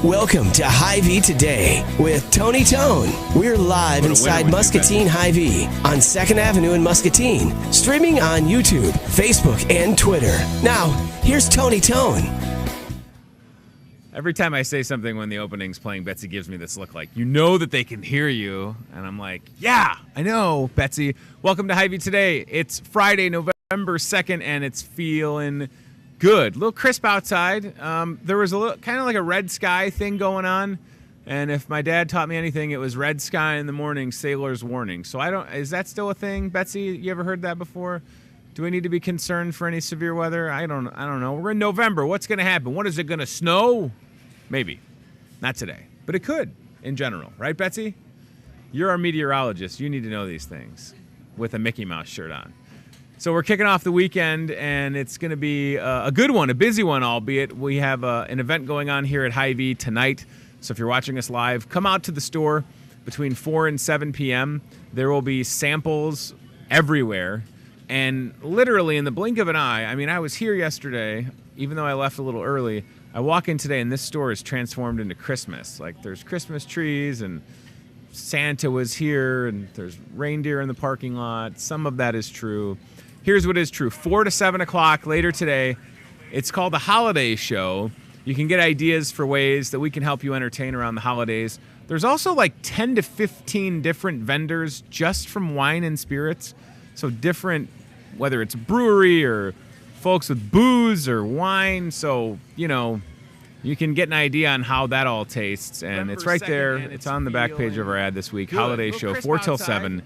Welcome to Hy-Vee Today with Tony Tone. We're live inside Muscatine Hy-Vee on 2nd Avenue in Muscatine, streaming on YouTube, Facebook, and Twitter. Now, here's Tony Tone. Every time I say something when the opening's playing, Betsy gives me this look like, you know that they can hear you. And I'm like, yeah, I know, Betsy. Welcome to Hy-Vee Today. It's Friday, November 2nd, and it's feeling good. A little crisp outside. There was a little kind of like a red sky thing going on. And if my dad taught me anything, it was red sky in the morning, sailor's warning. So is that still a thing, Betsy? You ever heard that before? Do we need to be concerned for any severe weather? I don't know. We're in November. What's going to happen? What is it going to snow? Maybe. Not today. But it could in general. Right, Betsy? You're our meteorologist. You need to know these things with a Mickey Mouse shirt on. So we're kicking off the weekend, and it's going to be a good one, a busy one, albeit. We have an event going on here at Hy-Vee tonight. So if you're watching us live, come out to the store between 4 and 7 p.m. There will be samples everywhere. And literally in the blink of an eye, I mean, I was here yesterday, even though I left a little early. I walk in today, and this store is transformed into Christmas. Like, there's Christmas trees, and Santa was here, and there's reindeer in the parking lot. Some of that is true. Here's what is true. 4 to 7 o'clock later today, it's called the Holiday Show. You can get ideas for ways that we can help you entertain around the holidays. There's also like 10 to 15 different vendors just from wine and spirits. So different, whether it's a brewery or folks with booze or wine. So, you can get an idea on how that all tastes, and it's right there. It's on the back page of our ad this week. Holiday show, 4 till 7.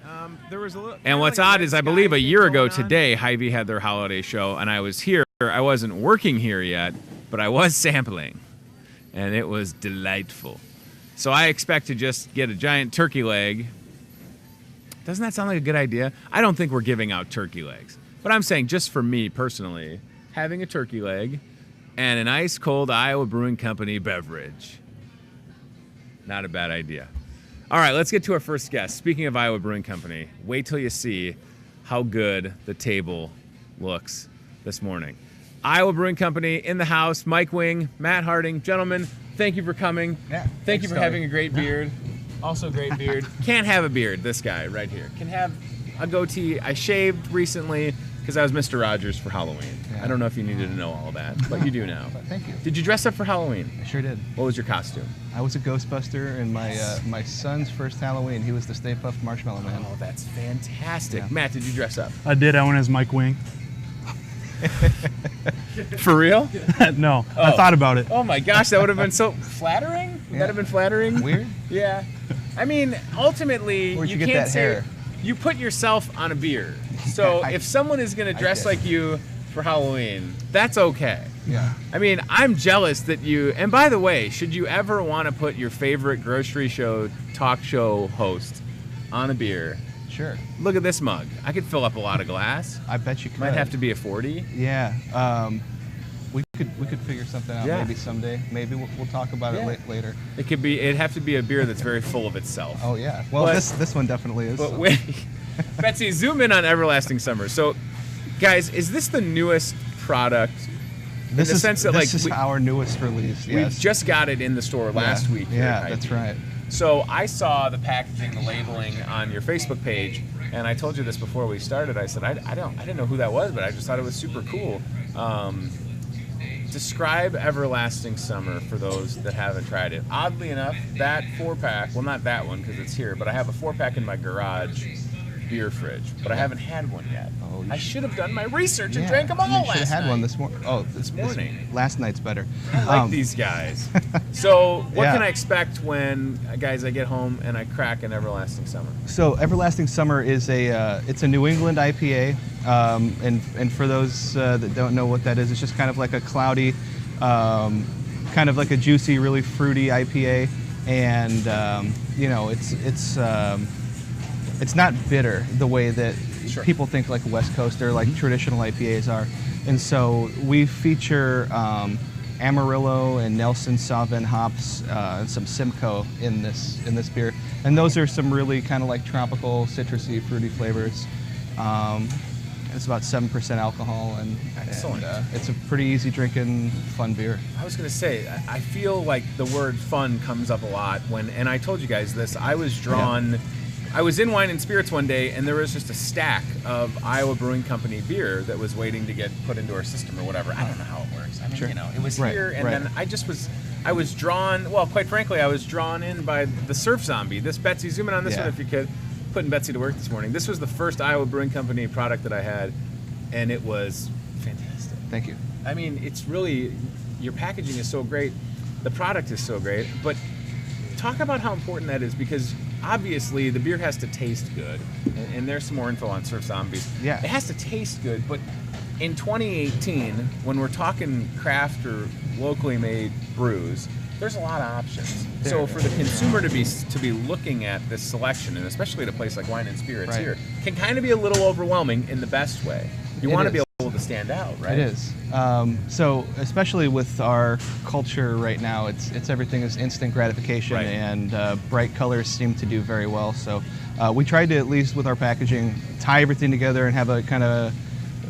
And what's odd is I believe a year ago today, Hy-Vee had their holiday show, and I was here. I wasn't working here yet, but I was sampling, and it was delightful. So I expect to just get a giant turkey leg. Doesn't that sound like a good idea? I don't think we're giving out turkey legs, but I'm saying just for me personally, having a turkey leg and an ice cold Iowa Brewing Company beverage. Not a bad idea. All right, let's get to our first guest. Speaking of Iowa Brewing Company, wait till you see how good the table looks this morning. Iowa Brewing Company in the house. Mike Wing, Matt Harding. Gentlemen, thank you for coming. Yeah. Thank you for having a great beard. Also great beard. Can't have a beard, this guy right here. Can have a goatee. I shaved recently because I was Mr. Rogers for Halloween. Yeah. I don't know if you needed to know all that, but you do now. Thank you. Did you dress up for Halloween? I sure did. What was your costume? I was a Ghostbuster, and my son's first Halloween, he was the Stay Puft Marshmallow Man. Oh, that's fantastic. Yeah. Matt, did you dress up? I did. I went as Mike Wing. For real? No, I thought about it. Oh my gosh, that would have been so flattering. Would that have been flattering? Weird? Yeah. I mean, ultimately, Where'd you get can't that say hair? You put yourself on a beard. So if someone is going to dress like you for Halloween, that's okay. Yeah. I mean, I'm jealous that you. And by the way, should you ever want to put your favorite grocery show talk show host on a beer? Sure. Look at this mug. I could fill up a lot of glass. I bet you could. Might have to be a 40. Yeah. We could figure something out maybe someday. Maybe we'll talk about it later. It'd have to be a beer that's very full of itself. Oh yeah. Well, this one definitely is. But wait, Betsy, zoom in on Everlasting Summer. So, guys, is this the newest product? This is our newest release. Yes. We just got it in the store last week. Yeah, that's right. So I saw the packaging, the labeling on your Facebook page, and I told you this before we started. I said I didn't know who that was, but I just thought it was super cool. Describe Everlasting Summer for those that haven't tried it. Oddly enough, that 4-pack, well, not that one because it's here, but I have a 4-pack in my garage beer fridge, but I haven't had one yet. Oh, I should have done my research and drank them all last night. You should have had one this morning. Oh, this morning. Last night's better. I like these guys. So what can I expect when, guys, I get home and I crack an Everlasting Summer? So Everlasting Summer is it's a New England IPA, and for those that don't know what that is, it's just kind of like a cloudy, kind of like a juicy, really fruity IPA, and it's not bitter the way that people think like West Coast or like traditional IPAs are. And so we feature Amarillo and Nelson Sauvin hops and some Simcoe in this beer. And those are some really kind of like tropical, citrusy, fruity flavors. It's about 7% alcohol, and it's a pretty easy drinking, fun beer. I was going to say, I feel like the word fun comes up a lot and I told you guys this, I was drawn... Yeah. I was in Wine and Spirits one day, and there was just a stack of Iowa Brewing Company beer that was waiting to get put into our system or whatever. I don't know how it works. I mean, it was here, and then I was drawn, well, quite frankly, I was drawn in by the Surf Zombie. This, Betsy, zoom in on this one if you could. Putting Betsy to work this morning. This was the first Iowa Brewing Company product that I had, and it was fantastic. Thank you. I mean, it's really, your packaging is so great, the product is so great, but talk about how important that is, because obviously the beer has to taste good, and there's some more info on Surf Zombies. Yeah. It has to taste good, but in 2018, when we're talking craft or locally made brews, there's a lot of options. So for the consumer to be looking at this selection, and especially at a place like Wine and Spirits here, can kind of be a little overwhelming in the best way. You want to be able to stand out, right? It is. So especially with our culture right now, it's everything is instant gratification, and bright colors seem to do very well. So we tried to, at least with our packaging, tie everything together and have a kind of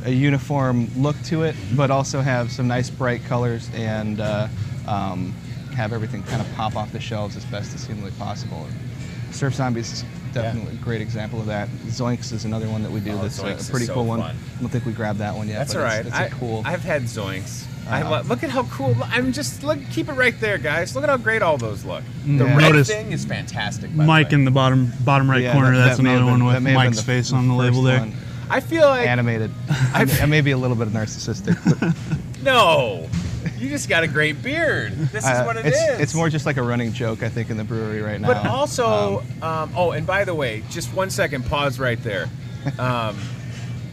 a uniform look to it, but also have some nice bright colors and have everything kind of pop off the shelves as best as humanly possible. Surf Zombies is definitely a great example of that. Zoinks is another one that we do that's a pretty cool one. I don't think we grabbed that one yet. That's all right. It's cool. I've had Zoinks. Look at how cool. Keep it right there, guys. Look at how great all those look. The red thing is fantastic. Mike in the bottom right corner. That's another one with Mike's face on the label there. I feel like animated. I may be a little bit narcissistic, but no. You just got a great beard. This is what it is. It's more just like a running joke, I think, in the brewery right now. But also, and by the way, just 1 second, pause right there.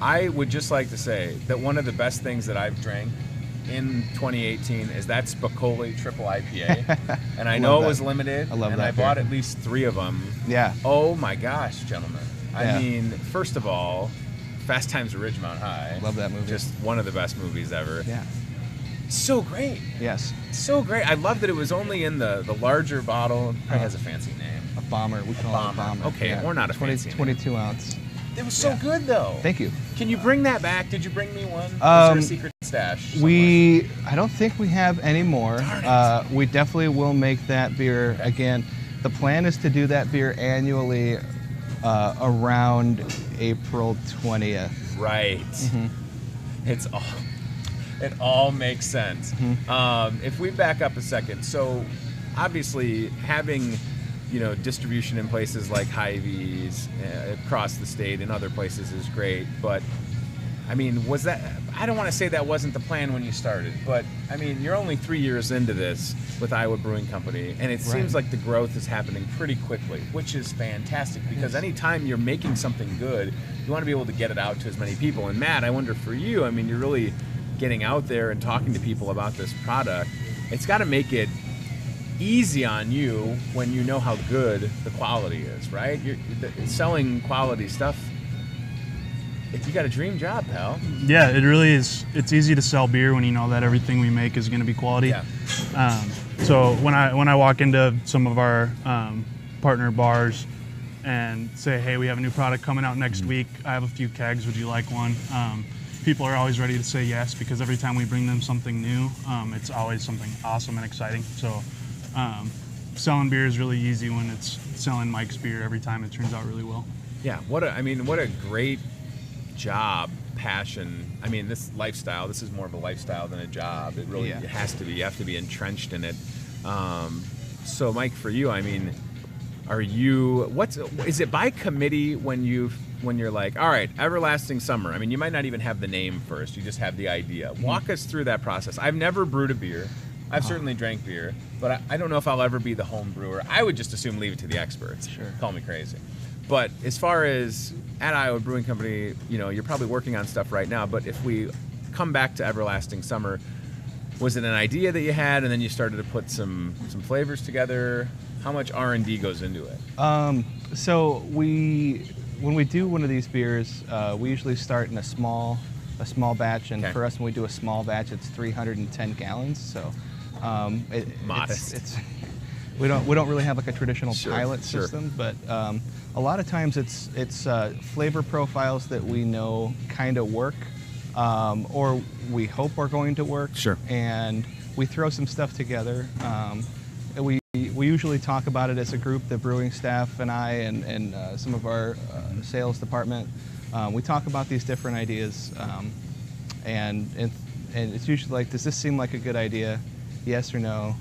I would just like to say that one of the best things that I've drank in 2018 is that Spicoli Triple IPA. And I know it was limited, I love and that I beer. bought at least 3 of them. Yeah. Oh my gosh, gentlemen. Yeah. I mean, first of all, Fast Times at Ridgemont High. Love that movie. Just one of the best movies ever. Yeah. So great. Yes. So great. I love that it was only in the larger bottle. It probably has a fancy name. A bomber. We call it a bomber. Okay, Yeah. or not a fancy name. 22 ounce. It was so good, though. Thank you. Can you bring that back? Did you bring me one? Is there a secret stash somewhere? I don't think we have any more. Darn it. We definitely will make that beer again. The plan is to do that beer annually around April 20th. Right. It all makes sense. If we back up a second, so obviously having distribution in places like Hy-Vee's across the state and other places is great, but I mean, was that, I don't want to say that wasn't the plan when you started, but I mean, you're only 3 years into this with Iowa Brewing Company, and it seems like the growth is happening pretty quickly, which is fantastic, because anytime you're making something good, you want to be able to get it out to as many people. And Matt, I wonder for you, I mean, you're really getting out there and talking to people about this product. It's got to make it easy on you when you know how good the quality is, right? Selling quality stuff, you got a dream job, pal. Yeah, it really is. It's easy to sell beer when you know that everything we make is going to be quality. Yeah. So when I walk into some of our partner bars and say, hey, we have a new product coming out next week, I have a few kegs, would you like one? People are always ready to say yes, because every time we bring them something new, it's always something awesome and exciting. So selling beer is really easy when it's selling Mike's beer. Every time it turns out really well. Yeah, what a great job, passion. I mean, this lifestyle, this is more of a lifestyle than a job. It really it has to be. You have to be entrenched in it. So Mike, for you, I mean, is it by committee when you're like, all right, Everlasting Summer? I mean, you might not even have the name first. You just have the idea. Walk us through that process. I've never brewed a beer. I've certainly drank beer, but I don't know if I'll ever be the home brewer. I would just assume leave it to the experts. Sure. Call me crazy. But as far as at Iowa Brewing Company, you're probably working on stuff right now, but if we come back to Everlasting Summer, was it an idea that you had and then you started to put some flavors together? How much R&D goes into it? So when we do one of these beers, we usually start in a small batch, and for us, when we do a small batch, it's 310 gallons. So modest. We don't really have like a traditional pilot system, but a lot of times it's flavor profiles that we know kind of work, or we hope are going to work. Sure. And we throw some stuff together. We usually talk about it as a group, the brewing staff and I and some of our sales department. We talk about these different ideas, and it's usually like, does this seem like a good idea? Yes or no?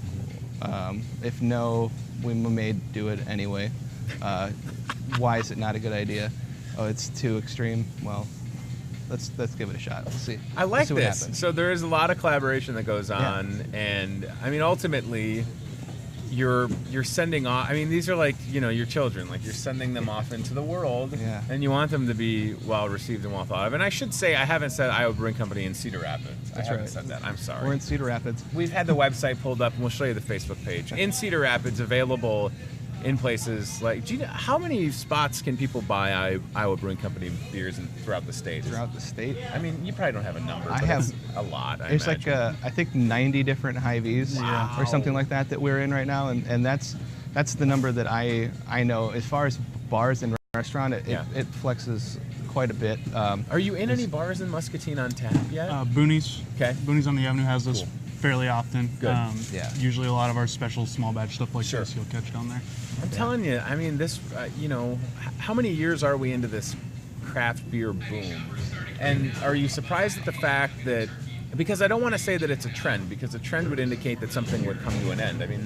If no, we may do it anyway. Why is it not a good idea? Oh, it's too extreme. Well, let's give it a shot. Let's see. I like see what this. happens. So there is a lot of collaboration that goes on, and I mean, ultimately, you're sending off. I mean, these are like your children. Like you're sending them off into the world, and you want them to be well received and well thought of. And I should say, I haven't said Iowa Brewing Company in Cedar Rapids. That's I haven't right. said that. I'm sorry. We're in Cedar Rapids. We've had the website pulled up, and we'll show you the Facebook page. In Cedar Rapids, available in places like, how many spots can people buy Iowa Brewing Company beers throughout the state? Throughout the state? I mean, you probably don't have a number, but have it's a lot, I There's imagine. like, I think 90 different Hy-Vees or something like that we're in right now, and that's the number that I know. As far as bars and restaurant, it flexes quite a bit. Are you in any bars in Muscatine on tap yet? Boonies. Okay. Boonies on the Avenue has this fairly often. Good. Usually a lot of our special small batch stuff like this you'll catch down there. I'm telling you, I mean, this, how many years are we into this craft beer boom? And are you surprised at the fact that, because I don't want to say that it's a trend, because a trend would indicate that something would come to an end. I mean,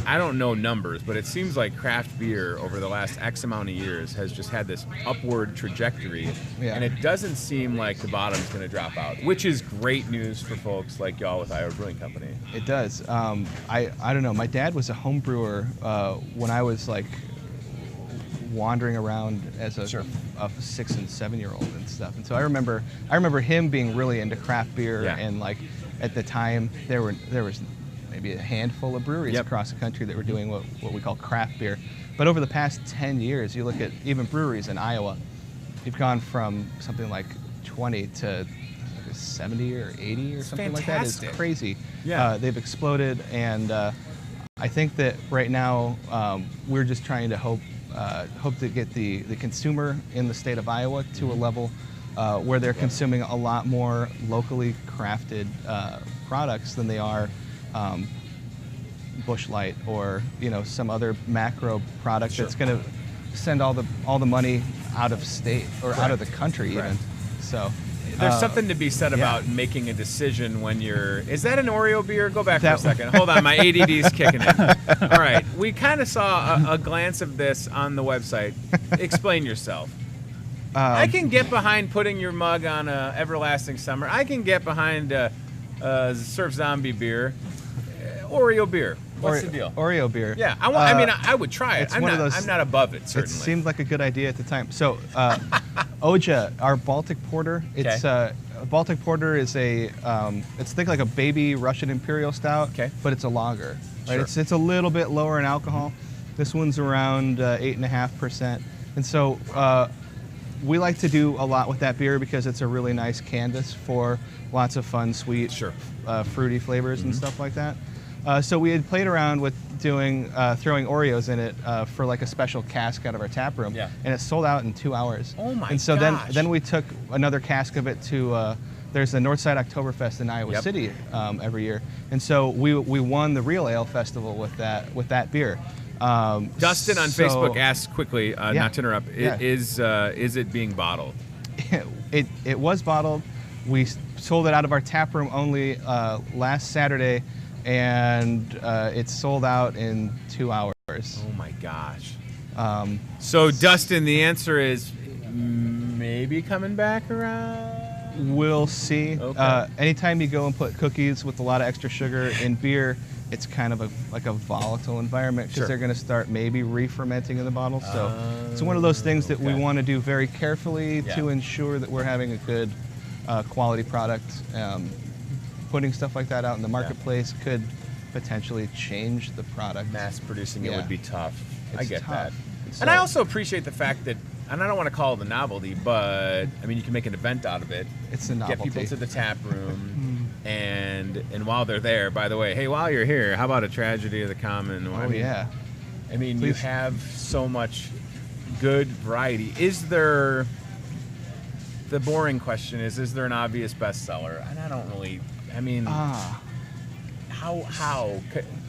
I don't know numbers, but it seems like craft beer over the last X amount of years has just had this upward trajectory, and it doesn't seem like the bottom's going to drop out, which is great news for folks like y'all with Iowa Brewing Company. It does. I don't know. My dad was a home brewer when I was like wandering around as a 6 and 7 year old and stuff, and so I remember him being really into craft beer, and like at the time there was maybe a handful of breweries across the country that were doing what we call craft beer. But over the past 10 years, you look at even breweries in Iowa, you've gone from something like 20 to 70 or 80 or something like that. It's crazy. Yeah. They've exploded, and I think that right now we're just trying to hope to get the consumer in the state of Iowa to a level where they're consuming a lot more locally crafted products than they are Busch Light or some other macro product that's going to send all the money out of state or out of the country even. So there's something to be said about making a decision when you're. Is that an Oreo beer? Go back for a second. Hold on, my ADD's kicking in. All right, we kind of saw a glance of this on the website. Explain yourself. I can get behind putting your mug on a Everlasting Summer. I can get behind Surf Zombie beer. Oreo beer. What's the deal? Oreo beer. Yeah, I would try it. I'm not above it, certainly. It seemed like a good idea at the time. So, Oja, our Baltic Porter. It's Baltic Porter is it's think like a baby Russian Imperial Stout, but it's a lager. Right? Sure. It's a little bit lower in alcohol. This one's around 8.5%, and so we like to do a lot with that beer because it's a really nice canvas for lots of fun, sweet, fruity flavors and stuff like that. So we had played around with throwing Oreos in it for like a special cask out of our tap room, and it sold out in 2 hours. Oh my! And so then we took another cask of it to there's the Northside Oktoberfest in Iowa City every year, and so we won the Real Ale Festival with that beer. Dustin on Facebook asked quickly, not to interrupt, is it being bottled? It was bottled. We sold it out of our tap room only last Saturday. And it's sold out in 2 hours. Oh my gosh. So Dustin, the answer is maybe coming back around? We'll see. Okay. Anytime you go and put cookies with a lot of extra sugar in beer, it's kind of like a volatile environment because they're going to start maybe re-fermenting in the bottle. So it's one of those things that we want to do very carefully to ensure that we're having a good quality product. Putting stuff like that out in the marketplace could potentially change the product. Mass producing it would be tough. I get that. So, and I also appreciate the fact that, and I don't want to call it a novelty, but I mean, you can make an event out of it. It's a novelty. Get people to the tap room, and while they're there, by the way, hey, while you're here, how about a Tragedy of the Common? I mean, you have so much good variety. Is there? The boring question is there an obvious bestseller? And I don't really. I mean, how?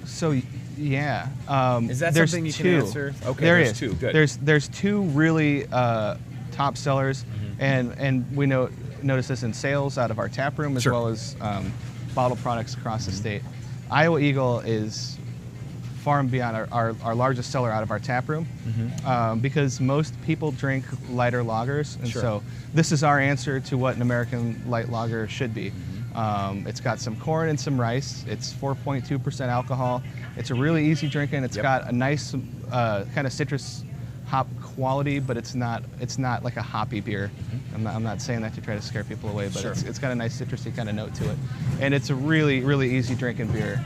So yeah, is that something you can answer? Okay, there's two. Good. There's two really top sellers, and we notice this in sales out of our tap room as well as bottled products across the state. Iowa Eagle is far and beyond our largest seller out of our tap room because most people drink lighter lagers, and so this is our answer to what an American light lager should be. It's got some corn and some rice. It's 4.2% alcohol. It's a really easy drinking. It's got a nice kind of citrus hop quality, but it's not like a hoppy beer. I'm not saying that to try to scare people away, but it's got a nice citrusy kind of note to it, and it's a really really easy drinking beer.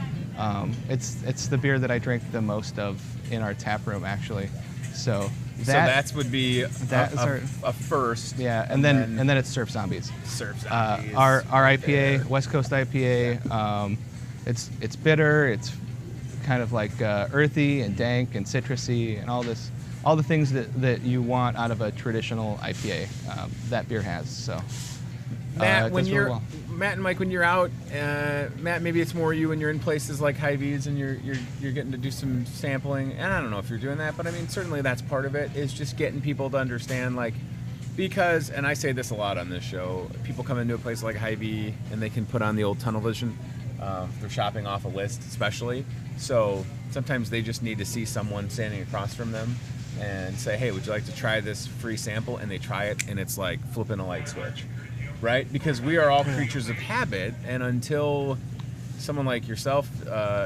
It's the beer that I drink the most of in our tap room actually. So that would be a first. Yeah, and then it's Surf Zombies. Surf Zombies. Our IPA, West Coast IPA. It's bitter. It's kind of like earthy and dank and citrusy and all the things that you want out of a traditional IPA. That beer has. So Matt, Matt and Mike, when you're out, Matt, maybe it's more you when you're in places like Hy-Vee's and you're getting to do some sampling. And I don't know if you're doing that, but I mean, certainly that's part of it, is just getting people to understand, like, because, and I say this a lot on this show, people come into a place like Hy-Vee and they can put on the old tunnel vision. They're shopping off a list, especially. So sometimes they just need to see someone standing across from them and say, hey, would you like to try this free sample? And they try it, and it's like flipping a light switch, right? Because we are all creatures of habit, and until someone like yourself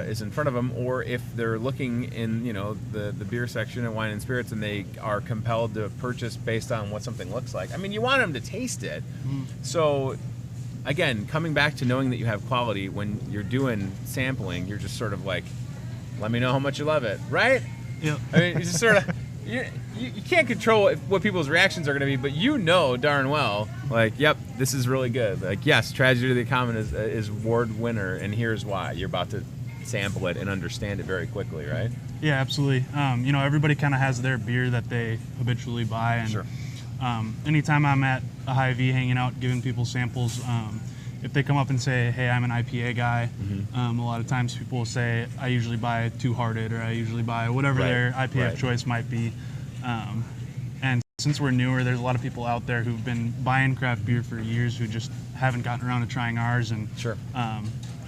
is in front of them, or if they're looking in, you know, the beer section at Wine and Spirits, and they are compelled to purchase based on what something looks like. I mean, you want them to taste it. So, again, coming back to knowing that you have quality, when you're doing sampling, you're just sort of like, let me know how much you love it, right? Yeah. I mean, you just sort of, you can't control what people's reactions are going to be, but you know darn well, like, yep, this is really good. Like, yes, Tragedy of the Common is award winner, and here's why. You're about to sample it and understand it very quickly, right? Yeah, absolutely. You know, everybody kind of has their beer that they habitually buy, and Sure. Anytime I'm at a Hy-Vee hanging out, giving people samples, if they come up and say, hey, I'm an IPA guy, a lot of times people will say, I usually buy Two Hearted, or I usually buy whatever their IPA of choice might be. And since we're newer, there's a lot of people out there who've been buying craft beer for years who just haven't gotten around to trying ours. And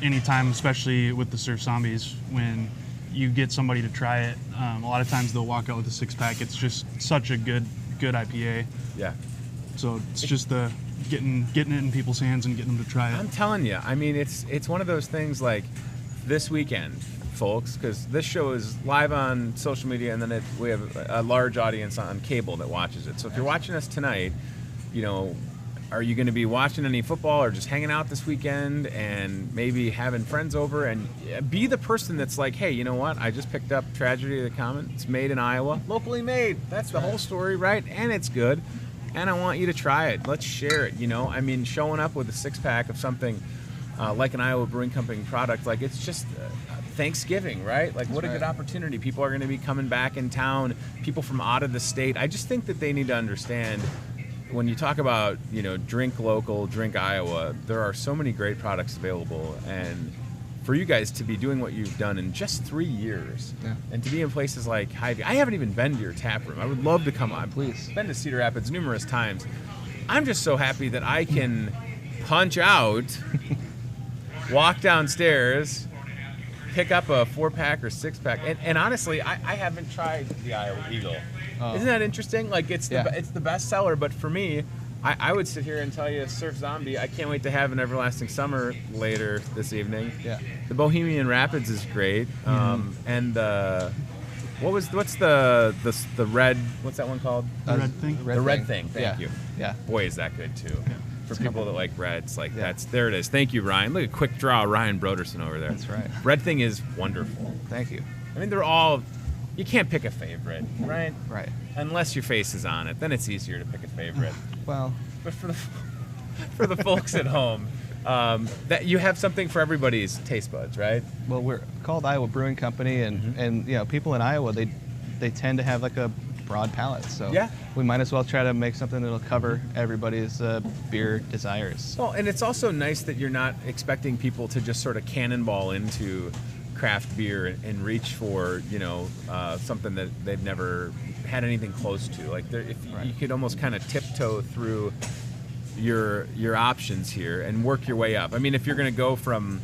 anytime, especially with the Surf Zombies, when you get somebody to try it, a lot of times they'll walk out with a 6-pack. It's just such a good IPA. Yeah. So it's just the getting it in people's hands and getting them to try it. I'm telling you, I mean, it's one of those things like this weekend, folks, because this show is live on social media, and then we have a large audience on cable that watches it. So if you're watching us tonight, you know, are you going to be watching any football or just hanging out this weekend and maybe having friends over, and be the person that's like, hey, you know what? I just picked up Tragedy of the Common. It's made in Iowa, locally made. That's the whole story, right? And it's good. And I want you to try it. Let's share it, you know? I mean, showing up with a 6-pack of something like an Iowa Brewing Company product, like, it's just Thanksgiving, right? Like, what a good opportunity. People are going to be coming back in town, people from out of the state. I just think that they need to understand, when you talk about, you know, drink local, drink Iowa, there are so many great products available. And for you guys to be doing what you've done in just 3 years, and to be in places like Hy-Vee. I haven't even been to your tap room. I would love to come on. Please. I've been to Cedar Rapids numerous times. I'm just so happy that I can punch out, walk downstairs, pick up a 4-pack or 6-pack, and honestly, I haven't tried the Iowa Eagle. Isn't that interesting? Like, it's the best seller, but for me, I would sit here and tell you, Surf Zombie, I can't wait to have an Everlasting Summer later this evening. Yeah. The Bohemian Rapids is great. And what's the red, what's that one called? The Red Thing. The Red Thing, thank you. Yeah. Boy, is that good too. Yeah. For people that like reds, like there it is. Thank you, Ryan. Look at quick draw, Ryan Broderson over there. That's right. Red Thing is wonderful. Thank you. I mean, they're all, you can't pick a favorite, right? Right. Unless your face is on it, then it's easier to pick a favorite. Well, but for the folks at home, that you have something for everybody's taste buds, right? Well, we're called Iowa Brewing Company, and you know, people in Iowa, they tend to have like a broad palate, so we might as well try to make something that'll cover everybody's beer desires. Well, and it's also nice that you're not expecting people to just sort of cannonball into craft beer and reach for, you know, something that they've never had anything close to. Like, if you could almost kind of tiptoe through your options here and work your way up. I mean, if you're going to go from,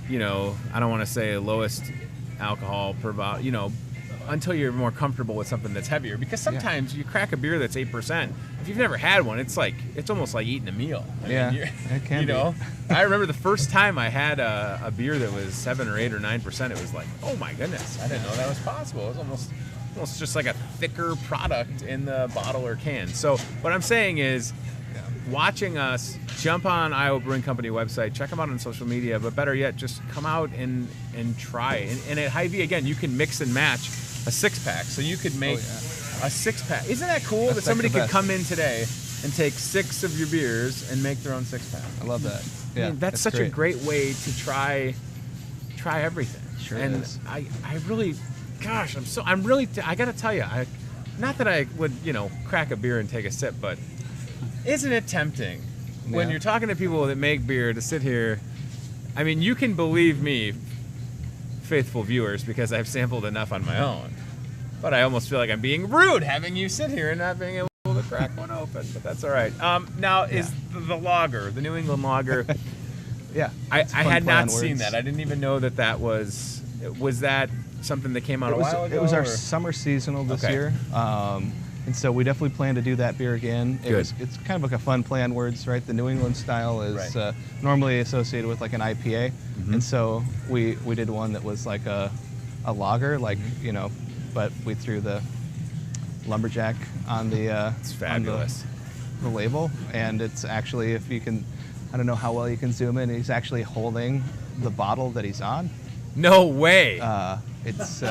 you know, I don't want to say lowest alcohol per bottle, you know, until you're more comfortable with something that's heavier. Because sometimes you crack a beer that's 8%. If you've never had one, it's almost like eating a meal. I mean, it can be. You know, I remember the first time I had a beer that was 7 or 8 or 9%. It was like, oh my goodness, I didn't know that was possible. It was almost just like a thicker product in the bottle or can. So what I'm saying is, watching us, jump on Iowa Brewing Company website, check them out on social media, but better yet, just come out and try. And at Hy-Vee, again, you can mix and match a 6-pack. So you could make a 6-pack. Isn't that cool that somebody could come in today and take 6 of your beers and make their own 6-pack? I love that. Yeah, I mean, that's such a great way to try everything. Sure and is. I really, gosh, I gotta tell you, not that I would, you know, crack a beer and take a sip, but isn't it tempting when you're talking to people that make beer to sit here? I mean, you can believe me, faithful viewers, because I've sampled enough on my own. But I almost feel like I'm being rude having you sit here and not being able to crack one open. But that's all right. Now, is the lager, the New England lager? Yeah. I had not seen that. I didn't even know that was that. something that came out a while ago? It was our or? summer seasonal this Okay. year. And so we definitely plan to do that beer again. Good. It's kind of like a fun play on words, right? The New England style is Right. normally associated with like an IPA. Mm-hmm. And so we did one that was like a lager, like, you know, but we threw the lumberjack on the It's fabulous. the label. And it's actually, if you can, I don't know how well you can zoom in, he's actually holding the bottle that he's on. No way. It's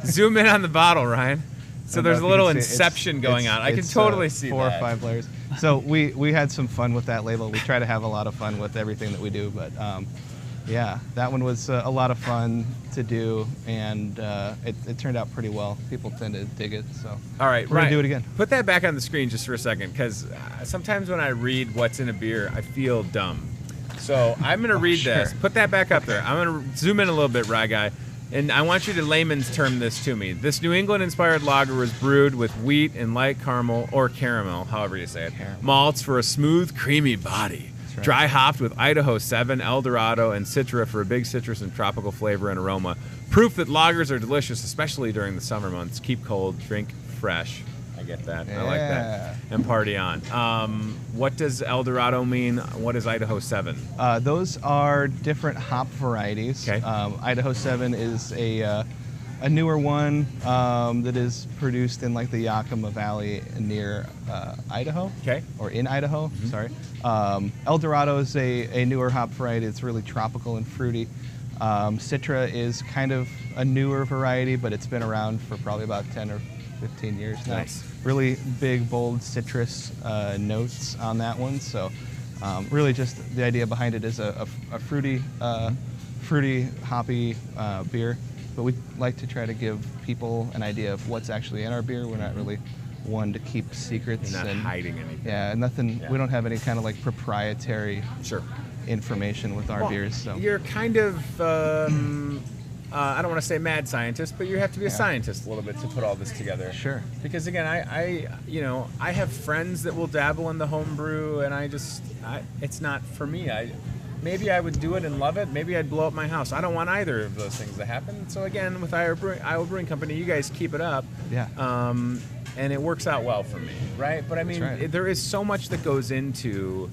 Zoom in on the bottle, Ryan. So I don't there's know a if you little can see it. inception going on. I can It's, totally see 4 that. or 5 layers. So we had some fun with that label. We try to have a lot of fun with everything that we do, but yeah, that one was a lot of fun to do, and it turned out pretty well. People tend to dig it, so All right, we're gonna Ryan, do it again. Put that back on the screen just for a second, because sometimes when I read what's in a beer, I feel dumb. So I'm going to read sure. this. Put that back up there. I'm going to zoom in a little bit, Rye Guy. And I want you to layman's term this to me. This New England-inspired lager was brewed with wheat and light caramel, or caramel, however you say it, malts for a smooth, creamy body. right. Dry hopped with Idaho 7, El Dorado, and Citra for a big citrus and tropical flavor and aroma. Proof that lagers are delicious, especially during the summer months. Keep cold, drink fresh. I get that. I like that. And party on. What does El Dorado mean? What is Idaho 7? Those are different hop varieties. Okay. Idaho 7 is a newer one that is produced in like the Yakima Valley near Idaho. Okay. Or in Idaho, sorry. El Dorado is a newer hop variety. It's really tropical and fruity. Citra is kind of a newer variety, but it's been around for probably about 10 or 15 years now. Nice. Really big, bold citrus notes on that one. So really just the idea behind it is a fruity, hoppy beer. But we like to try to give people an idea of what's actually in our beer. We're not really one to keep secrets. You're not hiding anything. Yeah, nothing. Yeah. We don't have any kind of like proprietary Sure. information with our beers. So You're kind of, I don't want to say mad scientist, but you have to be a scientist a little bit to put all this together. Sure. Because again, I have friends that will dabble in the home brew, and it's not for me. Maybe I would do it and love it. Maybe I'd blow up my house. I don't want either of those things to happen. So again, with Iowa Brewing Company, you guys keep it up. Yeah. And it works out well for me, right? But I mean, That's right. there is so much that goes into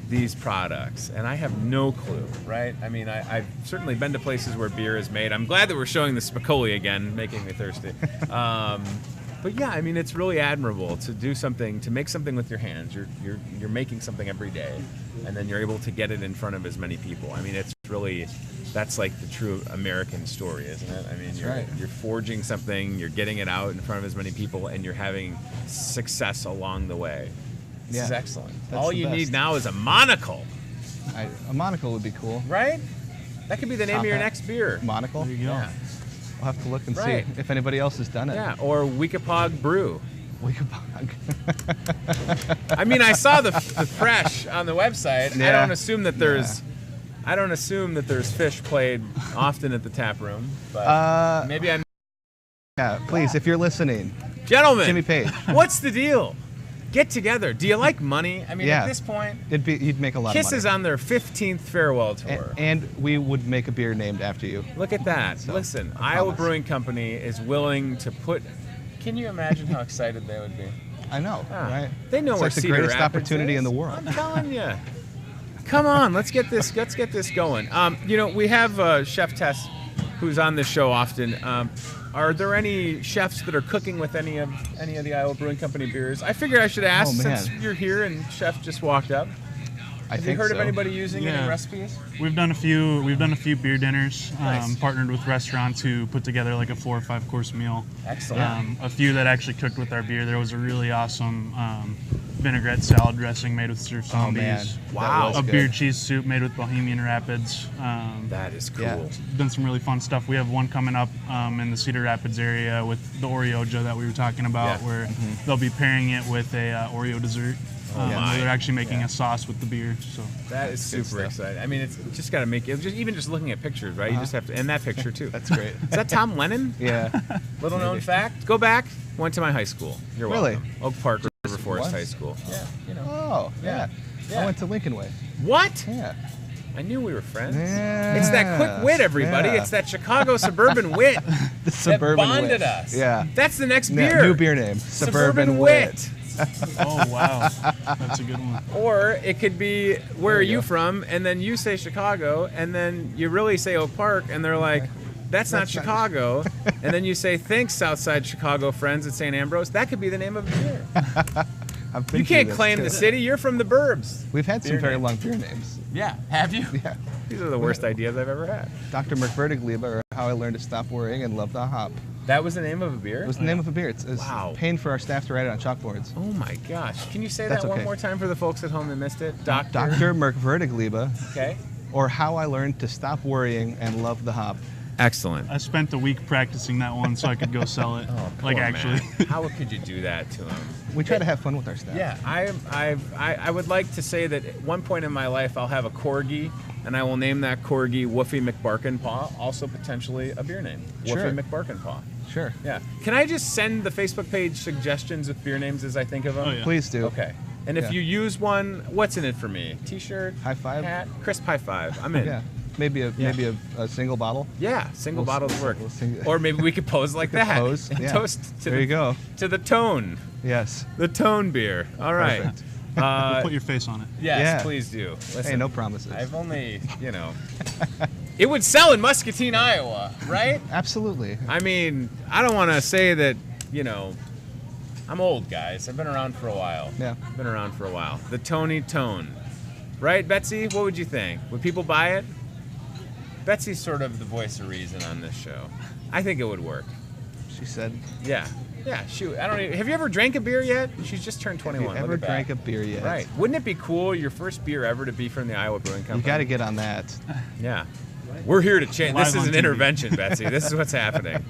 these products, and I have no clue, right? I mean, I've certainly been to places where beer is made. I'm glad that we're showing the Spicoli again, making me thirsty. But yeah, I mean, it's really admirable to do something, to make something with your hands. You're making something every day, and then you're able to get it in front of as many people. I mean, it's really, that's like the true American story, isn't it? I mean, you're forging something, you're getting it out in front of as many people, and you're having success along the way. This is excellent. That's All the you best. need now is a monocle, A monocle would be cool. right? That could be the name Top of your hat. next beer. Monocle? There you go. Yeah. We'll have to look and Right. see if anybody else has done it. Yeah, or Weekapog Brew. Weekapog. I mean, I saw the fresh on the website. I Yeah. don't assume that there's fish played often at the tap room, but maybe I'm. Yeah, please, if you're listening, Gentlemen, Jimmy Page. what's the deal? Get together. Do you like money? I mean, Yeah. at this point, You'd make a lot Kiss of money. is on their 15th farewell tour. And we would make a beer named after you. Look at that. So, Listen, I Iowa promise. Brewing Company is willing to put. Can you imagine how excited they would be? I know, Ah, right? They know it's where like the Cedar greatest Rapids opportunity is. in the world. I'm telling you. Come on, let's get this going. We have Chef Tess, who's on this show often. Are there any chefs that are cooking with any of the Iowa Brewing Company beers? I figured I should ask Oh, man. since you're here and Chef just walked up. I Have you think heard so. of anybody using any Yeah. recipes? We've done a few beer dinners, Nice. partnered with restaurants who put together like a 4 or 5 course meal. Excellent. A few that actually cooked with our beer. There was a really awesome vinaigrette salad dressing made with surf Oh, man. zombies. Wow. That A was beer good. cheese soup made with Bohemian Rapids. That is cool. Yeah. Done some really fun stuff. We have one coming up in the Cedar Rapids area with the Oreoja that we were talking about, Yeah. where they'll be pairing it with a Oreo dessert. my. Where they're actually making a sauce with the beer. So That is Good super stuff. exciting. I mean, it's just got to make it. Even just looking at pictures, right? You just have to, and that picture too. That's great. Is that Tom Lennon? Yeah. Little known fact. Go back. Went to my high school. You're Really? welcome. Oak Park River Forest once? High School. Yeah. Oh, yeah. Yeah. I went to Lincoln Way. What? Yeah. I knew we were friends. Yeah. It's that quick wit, everybody. Yeah. It's that Chicago suburban wit The suburban that bonded wit. us. Yeah. That's the next Yeah, beer. new beer name. Suburban wit. Oh, wow. That's a good one. Or it could be, where There are you you go. from? And then you say Chicago, and then you really say Oak Park, and they're like, that's not Chicago. And then you say, thanks, Southside Chicago friends at St. Ambrose. That could be the name of the beer. I've been You through can't this, claim too. the city. You're from the burbs. We've had some Beer very names. long beer names. Yeah. Have you? Yeah. These are the worst ideas I've ever had. Dr. McVertigliba, or How I Learned to Stop Worrying and Love the Hop. That was the name of a beer? It was the name of a beer. It's Wow. pain for our staff to write it on chalkboards. Oh my gosh. Can you say That's that one okay. more time for the folks at home that missed it? Dr. McVertigliba, Okay. or How I Learned to Stop Worrying and Love the Hop. Excellent. I spent a week practicing that one so I could go sell it. Like, Poor actually. man. How could you do that to him? We try to have fun with our staff. Yeah, I would like to say that at one point in my life I'll have a corgi, and I will name that corgi Woofy McBarkenpaw, also potentially a beer name. Sure. Woofy McBarkenpaw. Sure. Yeah. Can I just send the Facebook page suggestions with beer names as I think of them? Oh, yeah. Please do. Okay. And if Yeah. you use one, what's in it for me? T-shirt, High five? hat, crisp high five. I'm in. Yeah. Maybe a single bottle. Yeah, single We'll- bottles work. we'll sing- Or maybe we could pose like We could that. pose, And yeah. toast to There you go. to the tone. Yes. The tone beer. All right. Perfect. We'll put your face on it. Yes, Yeah. please do. Listen, Hey, no promises. I've only, it would sell in Muscatine, Iowa, right? Absolutely. I mean, I don't want to say that, I'm old, guys. I've been around for a while. Yeah. Been around for a while. The Tony Tone. Right, Betsy? What would you think? Would people buy it? Betsy's sort of the voice of reason on this show. I think it would work. She said. Yeah. Yeah, shoot. Have you ever drank a beer yet? She's just turned Have 21. you ever Look at drank that. a beer yet? Right. Wouldn't it be cool, your first beer ever to be from the Iowa Brewing Company? You got to get on that. Yeah. We're here to change. This Live is on an TV. intervention, Betsy. This is what's happening.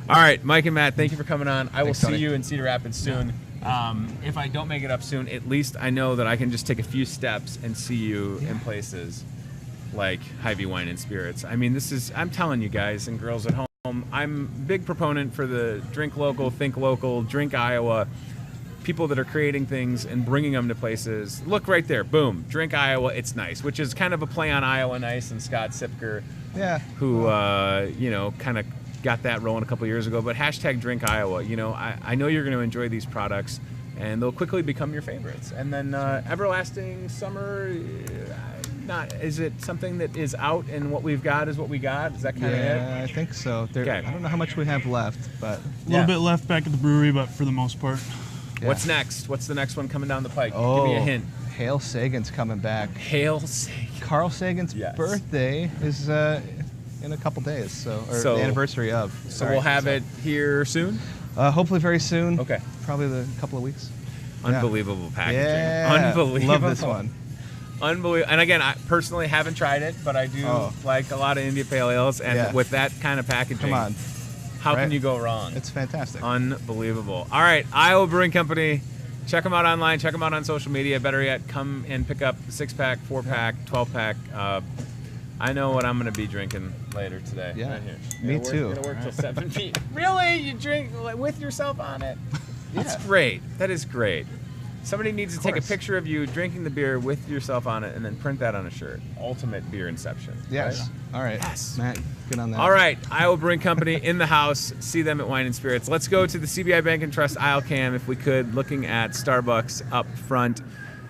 All right, Mike and Matt, thank you for coming on. I will Thanks, see Tony. you in Cedar Rapids soon. If I don't make it up soon, at least I know that I can just take a few steps and see you in places like Hy-Vee Wine and Spirits. I mean, I'm telling you guys and girls at home, I'm a big proponent for the drink local, think local, drink Iowa. People that are creating things and bringing them to places. Look right there, boom, drink Iowa, it's nice, which is kind of a play on Iowa Nice and Scott Sipker, Yeah. who kind of got that rolling a couple years ago. But hashtag drink Iowa. I know you're going to enjoy these products, and they'll quickly become your favorites. And then Everlasting Summer, is it something that is out and what we've got is what we got? Is that kind of Yeah, it? I think so. Okay. I don't know how much we have left, but A little bit left back at the brewery, but for the most part. yeah. What's next? What's the next one coming down the pike? Oh, Give me a hint. Hale Sagan's coming back. Hail Sagan. Carl Sagan's Yes. birthday is in a couple days, so So- the anniversary of. So Sorry. we'll have it here soon? Hopefully very soon. Okay. Probably the couple of weeks. Yeah. Unbelievable packaging. Yeah. Unbelievable. Love this one. Unbelievable. And again, I personally haven't tried it, but I do like a lot of India Pale Ales. And Yeah. with that kind of packaging, Come on. how can Right? you go wrong? It's fantastic. Unbelievable. All right, Iowa Brewing Company. Check them out online. Check them out on social media. Better yet, come and pick up the 6-pack, 4-pack, 12-pack. I know what I'm going to be drinking later today. Yeah, Right here. me It'll too. Work, it'll work till 7 feet. Really? You drink with yourself on it? That's Yeah. great. That is great. Somebody needs to take a course. picture of you drinking the beer with yourself on it and then print that on a shirt. Ultimate beer inception. Yes. right? All right. Yes. Matt, get on that. All right, Iowa Brewing Company in the house. See them at Wine and Spirits. Let's go to the CBI Bank and Trust aisle cam, if we could, looking at Starbucks up front.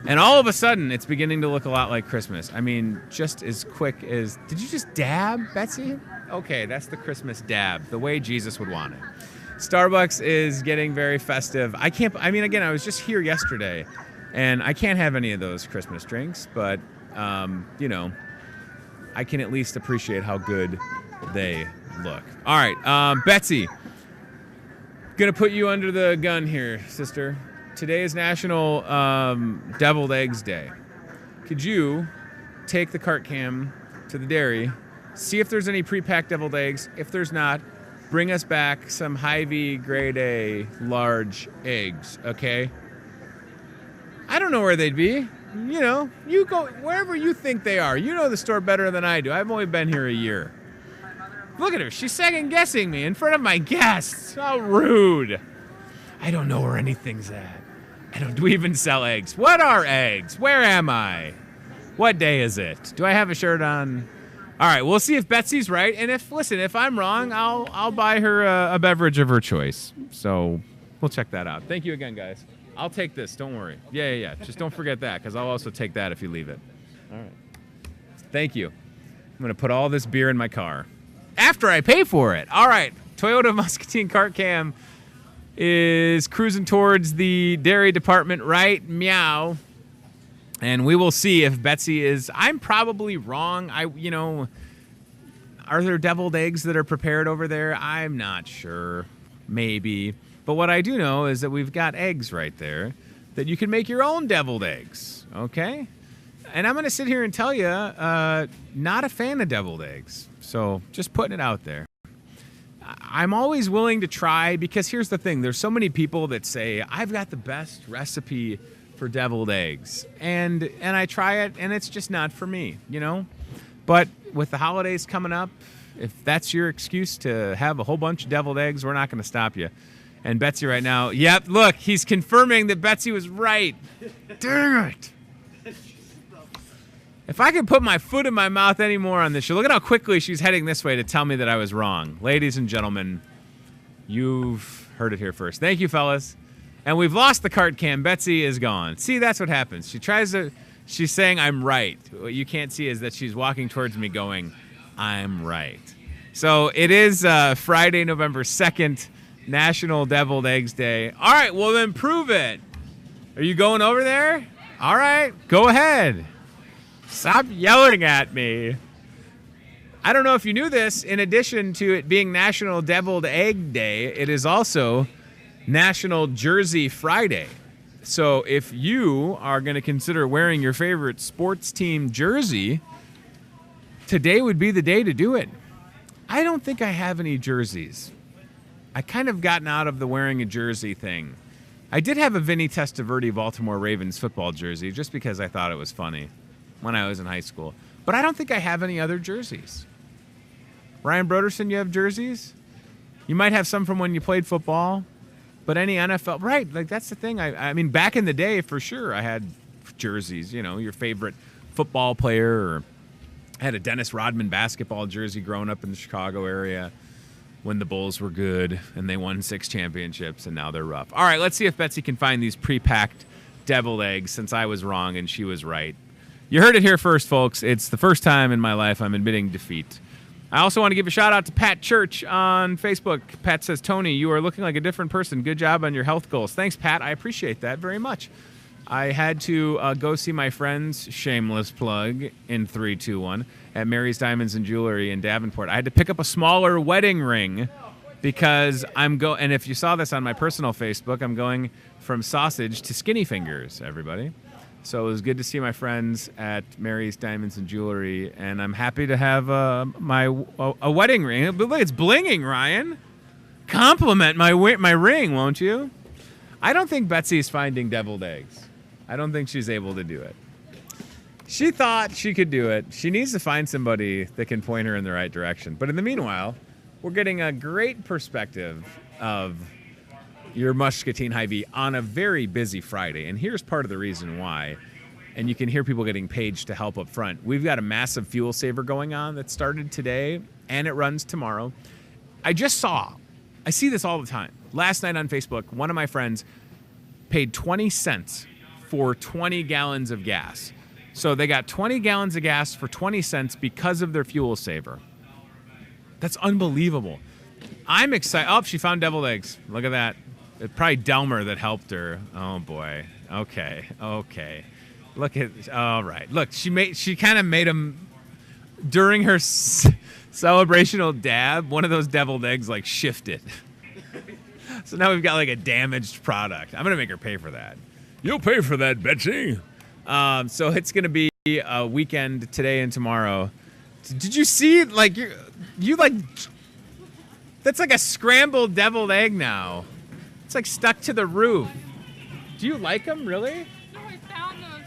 And all of a sudden, it's beginning to look a lot like Christmas. I mean, just as quick as... Did you just dab, Betsy? Okay, that's the Christmas dab, the way Jesus would want it. Starbucks is getting very festive. Again, I was just here yesterday, and I can't have any of those Christmas drinks, but, I can at least appreciate how good they look. All right, Betsy, gonna put you under the gun here, sister. Today is National Deviled Eggs Day. Could you take the cart cam to the dairy, see if there's any pre-packed deviled eggs? If there's not, bring us back some Hy-Vee grade A large eggs, okay? I don't know where they'd be. You go wherever you think they are. You know the store better than I do. I've only been here a year. Look at her. She's second-guessing me in front of my guests. How rude. I don't know where anything's at. Do we even sell eggs? What are eggs? Where am I? What day is it? Do I have a shirt on? All right, we'll see if Betsy's right. And if I'm wrong, I'll buy her a beverage of her choice. So we'll check that out. Thank you again, guys. I'll take this. Don't worry. Yeah. Just don't forget that, because I'll also take that if you leave it. All right. Thank you. I'm going to put all this beer in my car after I pay for it. All right. Toyota Muscatine Cart Cam is cruising towards the dairy department right meow. And we will see if Betsy is. I'm probably wrong. Are there deviled eggs that are prepared over there? I'm not sure. Maybe. But what I do know is that we've got eggs right there that you can make your own deviled eggs. Okay? And I'm going to sit here and tell you, not a fan of deviled eggs. So just putting it out there. I'm always willing to try, because here's the thing. There's so many people that say, I've got the best recipe for deviled eggs. And I try it, and it's just not for me, But with the holidays coming up, if that's your excuse to have a whole bunch of deviled eggs, we're not going to stop you. And Betsy right now, yep, look, he's confirming that Betsy was right. Dang it. If I could put my foot in my mouth anymore on this show, look at how quickly she's heading this way to tell me that I was wrong. Ladies and gentlemen, you've heard it here first. Thank you, fellas. And we've lost the cart cam. Betsy is gone. See, that's what happens. She's saying I'm right. What you can't see is that she's walking towards me going, I'm right. So it is Friday, November 2nd, National Deviled Eggs Day. All right, well then prove it. Are you going over there? All right, go ahead. Stop yelling at me. I don't know if you knew this. In addition to it being National Deviled Egg Day, it is also National Jersey Friday. So if you are going to consider wearing your favorite sports team jersey, today would be the day to do it. I don't think I have any jerseys. I kind of gotten out of the wearing a jersey thing. I did have a Vinny Testaverde Baltimore Ravens football jersey just because I thought it was funny when I was in high school. But I don't think I have any other jerseys. Ryan Broderson, you have jerseys? You might have some from when you played football. But any NFL, right, like that's the thing. I mean, back in the day, for sure, I had jerseys, your favorite football player, or I had a Dennis Rodman basketball jersey growing up in the Chicago area when the Bulls were good and they won 6 championships, and now they're rough. All right, let's see if Betsy can find these pre-packed deviled eggs, since I was wrong and she was right. You heard it here first, folks. It's the first time in my life I'm admitting defeat. I also want to give a shout out to Pat Church on Facebook. Pat says, Tony, you are looking like a different person. Good job on your health goals. Thanks, Pat. I appreciate that very much. I had to go see my friends, shameless plug, in 321 at Mary's Diamonds and Jewelry in Davenport. I had to pick up a smaller wedding ring because and if you saw this on my personal Facebook, I'm going from sausage to skinny fingers, everybody. So it was good to see my friends at Mary's Diamonds and Jewelry, and I'm happy to have a wedding ring. Look, it's blinging, Ryan. Compliment my ring, won't you? I don't think Betsy's finding deviled eggs. I don't think she's able to do it. She thought she could do it. She needs to find somebody that can point her in the right direction. But in the meanwhile, we're getting a great perspective of your Muscatine Hy-Vee on a very busy Friday. And here's part of the reason why. And you can hear people getting paged to help up front. We've got a massive fuel saver going on that started today, and it runs tomorrow. I see this all the time. Last night on Facebook, one of my friends paid 20 cents for 20 gallons of gas. So they got 20 gallons of gas for 20 cents because of their fuel saver. That's unbelievable. I'm excited. Oh, she found deviled eggs. Look at that. It's probably Delmer that helped her. Oh boy. Okay. Look at. All right. Look, she kind of made them during her celebrational dab. One of those deviled eggs like shifted. So now we've got like a damaged product. I'm gonna make her pay for that. You'll pay for that, Betsy. So it's gonna be a weekend today and tomorrow. Did you see? Like you like. That's like a scrambled deviled egg now. It's like stuck to the roof. Do you like them, really? No, I found them. I'm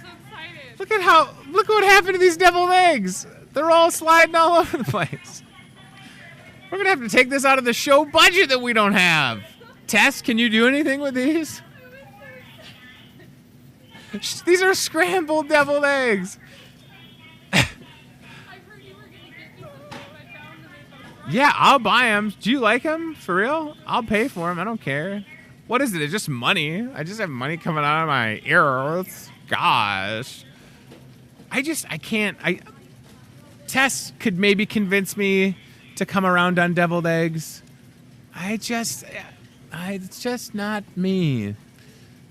so excited. Look what happened to these deviled eggs. They're all sliding all over the place. We're going to have to take this out of the show budget that we don't have. Tess, can you do anything with these? These are scrambled deviled eggs. Yeah, I'll buy them. Do you like them? For real? I'll pay for them. I don't care. What is it? It's just money. I just have money coming out of my ears. Gosh. I can't. Tess could maybe convince me to come around on deviled eggs. It's just not me.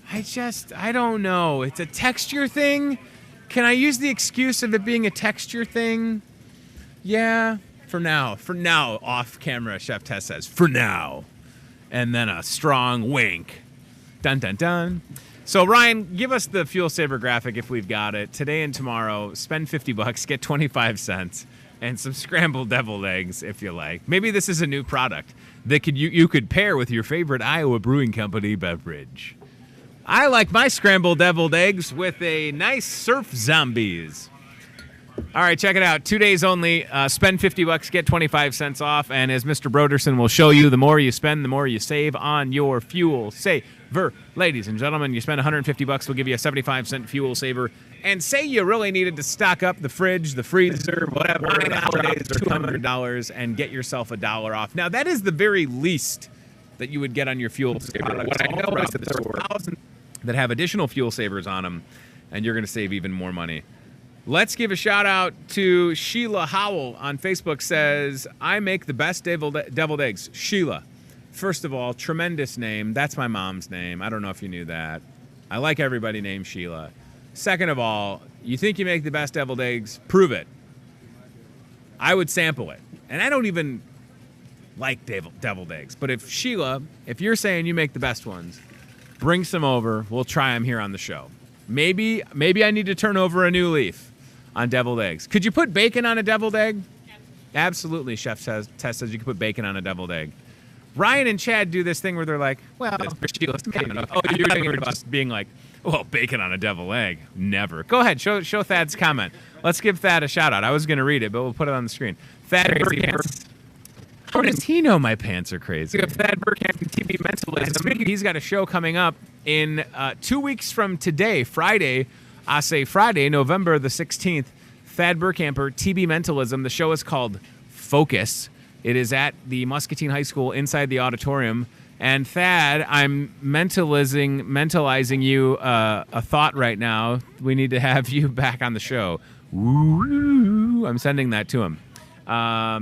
I don't know. It's a texture thing. Can I use the excuse of it being a texture thing? Yeah, for now, off camera, Chef Tess says, for now. And then a strong wink. Dun, dun, dun. So, Ryan, give us the Fuel Saver graphic if we've got it. Today and tomorrow, spend $50, get 25 cents, and some scrambled deviled eggs if you like. Maybe this is a new product that you could pair with your favorite Iowa Brewing Company beverage. I like my scrambled deviled eggs with a nice surf zombies. All right, check it out. 2 days only. Spend $50, get 25 cents off. And as Mr. Broderson will show you, the more you spend, the more you save on your fuel saver. Ladies and gentlemen, you spend $150, we'll give you a 75-cent fuel saver. And say you really needed to stock up the fridge, the freezer, whatever, nowadays are $200 and get yourself $1 off. Now, that is the very least that you would get on your fuel saver. What I know is that there were thousands that have additional fuel savers on them, and you're going to save even more money. Let's give a shout out to Sheila Howell on Facebook. Says, I make the best deviled eggs. Sheila, first of all, tremendous name. That's my mom's name. I don't know if you knew that. I like everybody named Sheila. Second of all, you think you make the best deviled eggs? Prove it. I would sample it. And I don't even like deviled eggs. But if you're saying you make the best ones, bring some over. We'll try them here on the show. Maybe I need to turn over a new leaf on deviled eggs. Could you put bacon on a deviled egg? Yes. Absolutely, Chef Tess says you can put bacon on a deviled egg. Ryan and Chad do this thing where they're like, well, you're doing us being like, well, bacon on a deviled egg. Never. Go ahead, show Thad's comment. Let's give Thad a shout out. I was going to read it, but we'll put it on the screen. Thad Burkamp. How does he know my pants are crazy? We have Thad Burkamp from TV Mentalism. He's got a show coming up in 2 weeks from today, Friday. I say Friday, November the 16th. Thad Burkamper, TB Mentalism. The show is called Focus. It is at the Muscatine High School inside the auditorium. And Thad, I'm mentalizing you a thought right now. We need to have you back on the show. Woo! I'm sending that to him.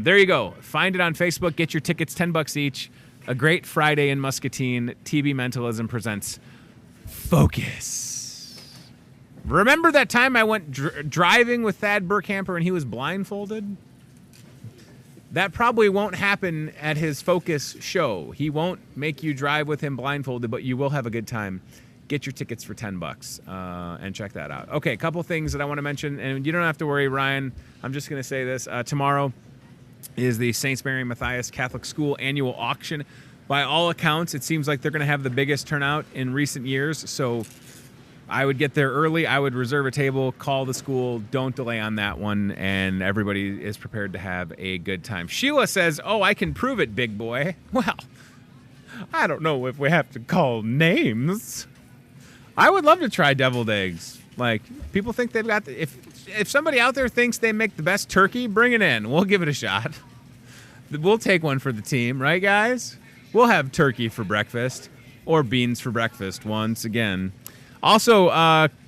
There you go. Find it on Facebook. Get your tickets, $10 each. A great Friday in Muscatine. TB Mentalism presents Focus. Remember that time I went driving with Thad Burkamper and he was blindfolded? That probably won't happen at his Focus show. He won't make you drive with him blindfolded, but you will have a good time. Get your tickets for $10 and check that out. Okay, a couple things that I want to mention, and you don't have to worry, Ryan. I'm just going to say this. Tomorrow is the St. Mary Matthias Catholic School annual auction. By all accounts, it seems like they're going to have the biggest turnout in recent years, so I would get there early. I would reserve a table, call the school. Don't delay on that one, and everybody is prepared to have a good time. Sheila says, oh, I can prove it, big boy. Well, I don't know if we have to call names. I would love to try deviled eggs. Like, people think they've got if somebody out there thinks they make the best turkey, bring it in. We'll give it a shot. We'll take one for the team, right, guys? We'll have turkey for breakfast or beans for breakfast once again. Also,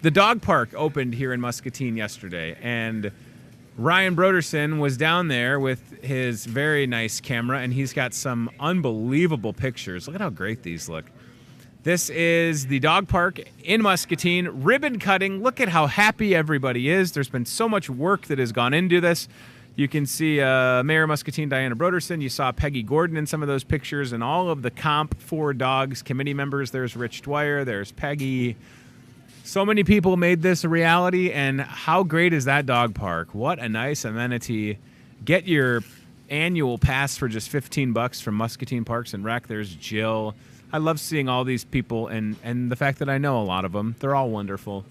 the dog park opened here in Muscatine yesterday, and Ryan Broderson was down there with his very nice camera, and he's got some unbelievable pictures. Look at how great these look. This is the dog park in Muscatine. Ribbon cutting. Look at how happy everybody is. There's been so much work that has gone into this. You can see Mayor Muscatine Diana Broderson. You saw Peggy Gordon in some of those pictures, and all of the Comp for Dogs committee members. There's Rich Dwyer. There's Peggy. So many people made this a reality, and how great is that dog park? What a nice amenity. Get your annual pass for just $15 from Muscatine Parks and Rec. There's Jill. I love seeing all these people, and the fact that I know a lot of them. They're all wonderful.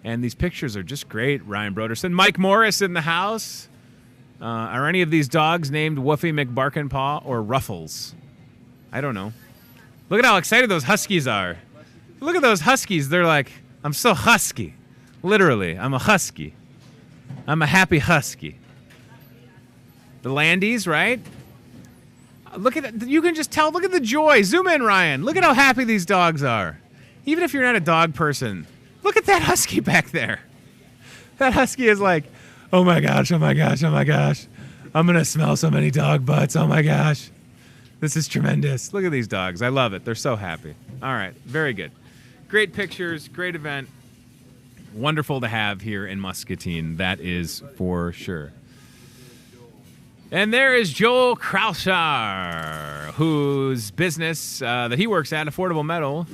And these pictures are just great, Ryan Broderson. Mike Morris in the house. Are any of these dogs named Woofy McBarkenpaw or Ruffles? I don't know. Look at how excited those Huskies are. Look at those Huskies. They're like, I'm so husky. Literally, I'm a husky. I'm a happy husky. The Landies, right? Look at it. You can just tell. Look at the joy. Zoom in, Ryan. Look at how happy these dogs are. Even if you're not a dog person, look at that husky back there. That husky is like, oh my gosh, oh my gosh, oh my gosh. I'm going to smell so many dog butts. Oh my gosh. This is tremendous. Look at these dogs. I love it. They're so happy. All right. Very good. Great pictures. Great event. Wonderful to have here in Muscatine. That is for sure. And there is Joel Krausar, whose business that he works at, Affordable Metal,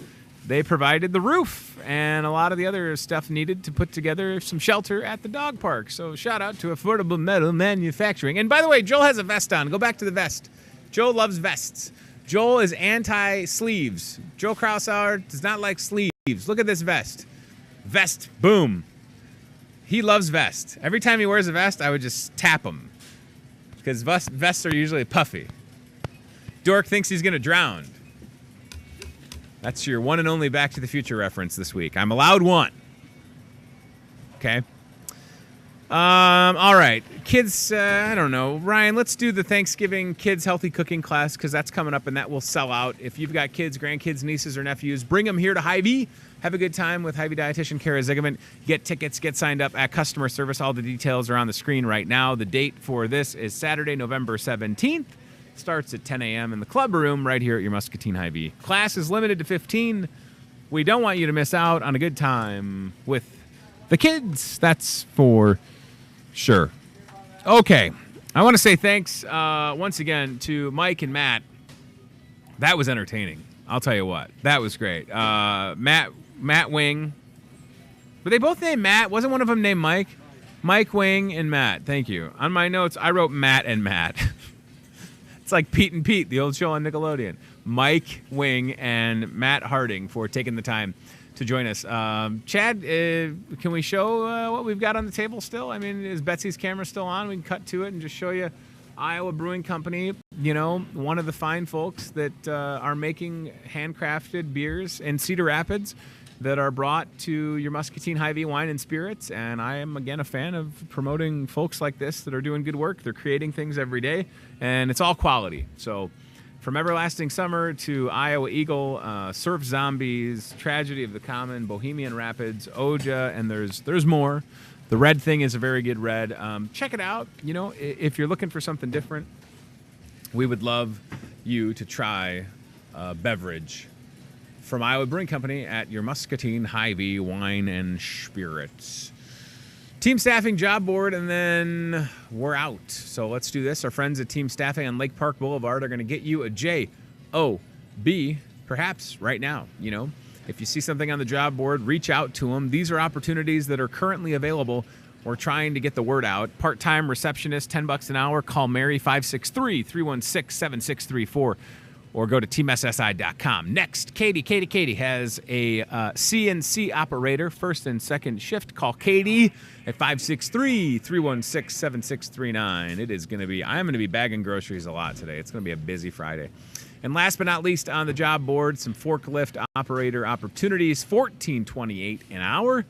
they provided the roof and a lot of the other stuff needed to put together some shelter at the dog park. So shout out to Affordable Metal Manufacturing. And by the way, Joel has a vest on. Go back to the vest. Joel loves vests. Joel is anti-sleeves. Joel Krausar does not like sleeves. Look at this vest. Vest, boom. He loves vests. Every time he wears a vest, I would just tap him. Because vests are usually puffy. Dork thinks he's going to drown. That's your one and only Back to the Future reference this week. I'm allowed one. Okay. All right. Kids, I don't know. Ryan, let's do the Thanksgiving Kids Healthy Cooking class because that's coming up and that will sell out. If you've got kids, grandkids, nieces, or nephews, bring them here to Hy-Vee. Have a good time with Hy-Vee dietitian Kara Zigerman. Get tickets, get signed up at customer service. All the details are on the screen right now. The date for this is Saturday, November 17th. Starts at 10 a.m. in the club room right here at your Muscatine Hy-Vee. Class is limited to 15. We don't want you to miss out on a good time with the kids. That's for sure. Okay. I want to say thanks once again to Mike and Matt. That was entertaining. I'll tell you what. That was great. Matt Wing. Were they both named Matt? Wasn't one of them named Mike? Mike Wing and Matt. Thank you. On my notes, I wrote Matt and Matt. It's like Pete and Pete, the old show on Nickelodeon. Mike Wing and Matt Harding for taking the time to join us. Chad, can we show what we've got on the table still? I mean, is Betsy's camera still on? We can cut to it and just show you Iowa Brewing Company, you know, one of the fine folks that are making handcrafted beers in Cedar Rapids that are brought to your Muscatine Hy-Vee Wine and Spirits. And I am, again, a fan of promoting folks like this that are doing good work. They're creating things every day, and it's all quality. So from Everlasting Summer to Iowa Eagle, Surf Zombies, Tragedy of the Common, Bohemian Rapids, Oja, and there's more. The red thing is a very good red. Check it out. You know, if you're looking for something different, we would love you to try a beverage from Iowa Brewing Company at your Muscatine Hy-Vee Wine and Spirits. Team Staffing job board, and then we're out. So let's do this. Our friends at Team Staffing on Lake Park Boulevard are going to get you a J-O-B, perhaps right now. You know, if you see something on the job board, reach out to them. These are opportunities that are currently available. We're trying to get the word out. Part-time receptionist, $10 an hour. Call Mary, 563-316-7634. Or go to teamssi.com. Next, Katie has a CNC operator, first and second shift. Call Katie at 563-316-7639. It is going to be, I'm going to be bagging groceries a lot today. It's going to be a busy Friday. And last but not least on the job board, some forklift operator opportunities, $14.28 an hour.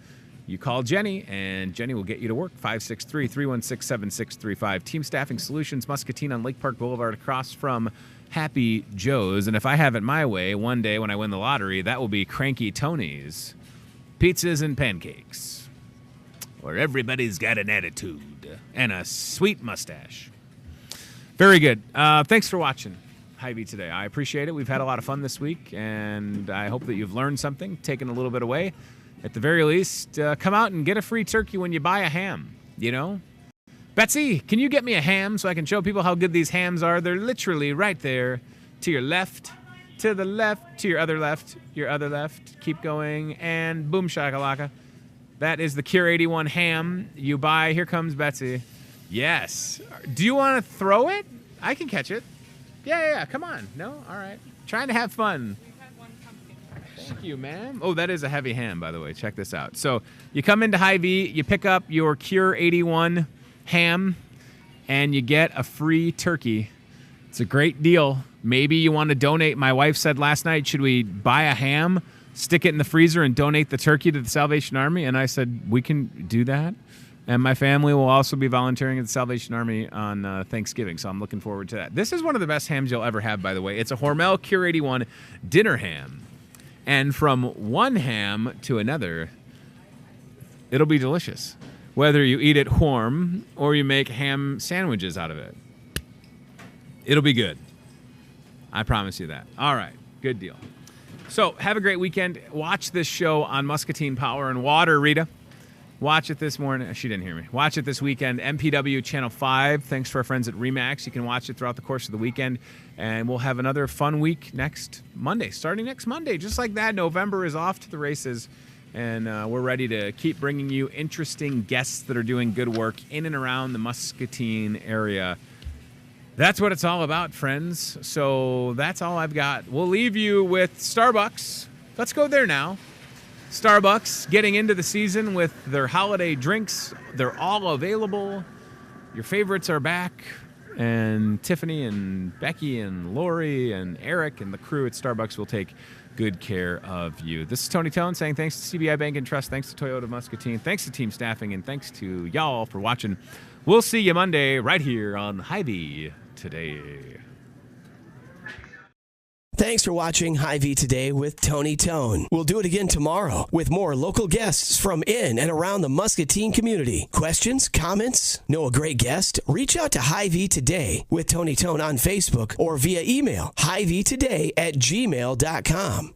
You call Jenny, and Jenny will get you to work, 563-316-7635. Team Staffing Solutions, Muscatine on Lake Park Boulevard across from Happy Joe's. And if I have it my way, one day when I win the lottery, that will be Cranky Tony's Pizzas and Pancakes, where everybody's got an attitude and a sweet mustache. Very good. Thanks for watching Hy-Vee today. I appreciate it. We've had a lot of fun this week, and I hope that you've learned something, taken a little bit away. At the very least, come out and get a free turkey when you buy a ham, you know? Betsy, can you get me a ham so I can show people how good these hams are? They're literally right there, to your left, to the left, to your other left, keep going, and boom shakalaka. That is the Cure 81 ham you buy. Here comes Betsy. Yes. Do you want to throw it? I can catch it. Yeah, come on. No? All right. Trying to have fun. Thank you, ma'am. Oh, that is a heavy ham, by the way. Check this out. So you come into Hy-Vee, you pick up your Cure 81 ham, and you get a free turkey. It's a great deal. Maybe you want to donate. My wife said last night, should we buy a ham, stick it in the freezer, and donate the turkey to the Salvation Army? And I said, we can do that. And my family will also be volunteering at the Salvation Army on Thanksgiving, so I'm looking forward to that. This is one of the best hams you'll ever have, by the way. It's a Hormel Cure 81 dinner ham. And from one ham to another, it'll be delicious. Whether you eat it warm or you make ham sandwiches out of it, it'll be good. I promise you that. All right, good deal. So have a great weekend. Watch this show on Muscatine Power and Water, Rita. Watch it this morning. She didn't hear me. Watch it this weekend. MPW Channel 5. Thanks to our friends at Remax. You can watch it throughout the course of the weekend. And we'll have another fun week next Monday. Starting next Monday. Just like that, November is off to the races. And we're ready to keep bringing you interesting guests that are doing good work in and around the Muscatine area. That's what it's all about, friends. So that's all I've got. We'll leave you with Starbucks. Let's go there now. Starbucks getting into the season with their holiday drinks. They're all available. Your favorites are back. And Tiffany and Becky and Lori and Eric and the crew at Starbucks will take good care of you. This is Tony Tone saying thanks to CBI Bank and Trust, thanks to Toyota Muscatine, thanks to Team Staffing, and thanks to y'all for watching. We'll see you Monday right here on Hy-Vee Today. Thanks for watching Hy-Vee Today with Tony Tone. We'll do it again tomorrow with more local guests from in and around the Muscatine community. Questions, comments, know a great guest? Reach out to Hy-Vee Today with Tony Tone on Facebook or via email, hyveetoday@gmail.com.